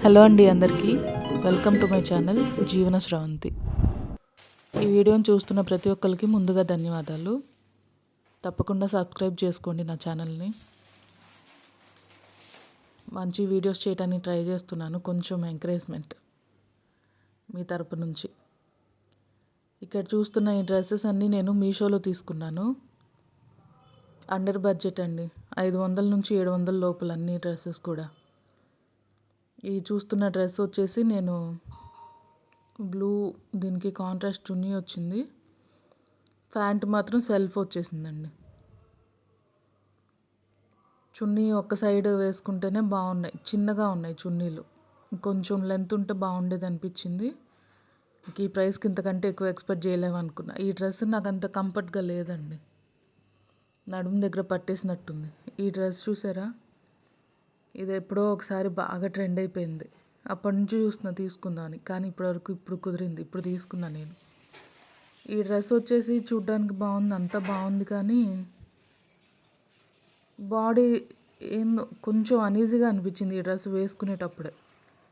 Hello అండి అందరికీ welcome to my channel జీవన స్రవంతి. ఈ వీడియోని చూస్తున్న ప్రతి ఒక్కరికి ముందుగా ధన్యవాదాలు. తప్పకుండా సబ్స్క్రైబ్ చేసుకోండి నా ఛానల్ని. మంచి వీడియోస్ చేయడానికి ట్రై చేస్తున్నాను, కొంచెం ఎంకరేజ్మెంట్ మీ తరపు నుంచి. ఇక్కడ చూస్తున్న ఈ డ్రెస్సెస్ అన్నీ నేను మీషోలో తీసుకున్నాను. అండర్ బడ్జెట్ అండి, 500 నుంచి 700 లోపల అన్ని డ్రెస్సెస్ కూడా. ఈ చూస్తున్న డ్రెస్ వచ్చేసి నేను బ్లూ, దీనికి కాంట్రాస్ట్ చున్నీ వచ్చింది. ప్యాంట్ మాత్రం సెల్ఫ్ వచ్చేసిందండి. చున్నీ ఒక్క సైడ్ వేసుకుంటేనే బాగున్నాయి, చిన్నగా ఉన్నాయి చున్నీలు. కొంచెం లెంత్ ఉంటే బాగుండేది అనిపించింది. ఈ ప్రైస్కి ఇంతకంటే ఎక్కువ ఎక్స్పెక్ట్ చేయలేము అనుకున్నా. ఈ డ్రెస్ నాకు అంత కంఫర్ట్గా లేదండి, నడుము దగ్గర పట్టేసినట్టుంది. ఈ డ్రెస్ చూసారా, ఇది ఎప్పుడో ఒకసారి బాగా ట్రెండ్ అయిపోయింది. అప్పటి నుంచి చూస్తున్నా తీసుకుందామని, కానీ ఇప్పుడు కుదిరింది, ఇప్పుడు తీసుకున్నా నేను. ఈ డ్రెస్ వచ్చేసి చూడ్డానికి బాగుంది, అంతా బాగుంది, కానీ బాడీ ఏందో కొంచెం అనీజీగా అనిపించింది ఈ డ్రెస్ వేసుకునేటప్పుడే.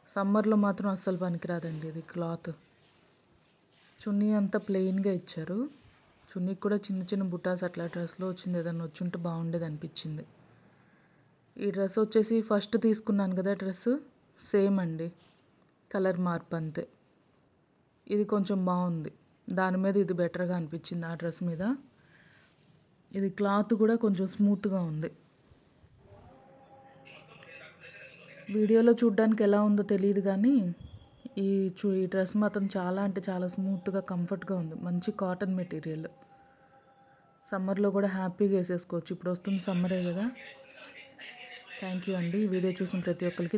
సమ్మర్లో మాత్రం అస్సలు పనికిరాదండి ఇది క్లాత్. చున్నీ అంతా ప్లెయిన్గా ఇచ్చారు. చున్నీకి కూడా చిన్న చిన్న బుటాస్ అట్లా డ్రెస్లో వచ్చింది. ఏదన్నా వచ్చుంటే బాగుండేది అనిపించింది. ఈ డ్రెస్ వచ్చేసి ఫస్ట్ తీసుకున్నాను కదా డ్రెస్, సేమ్ అండి, కలర్ మార్పు అంతే. ఇది కొంచెం బాగుంది, దాని మీద ఇది బెటర్గా అనిపించింది ఆ డ్రెస్ మీద. ఇది క్లాత్ కూడా కొంచెం స్మూత్గా ఉంది. వీడియోలో చూడ్డానికి ఎలా ఉందో తెలియదు, కానీ ఈ డ్రెస్ మాత్రం చాలా అంటే చాలా స్మూత్గా కంఫర్ట్గా ఉంది. మంచి కాటన్ మెటీరియల్. సమ్మర్లో కూడా హ్యాపీగా వేసేసుకోవచ్చు. ఇప్పుడు వస్తుంది సమ్మరే కదా. థ్యాంక్ యూ అండి. ఈ వీడియో చూసిన ప్రతి ఒక్కరికి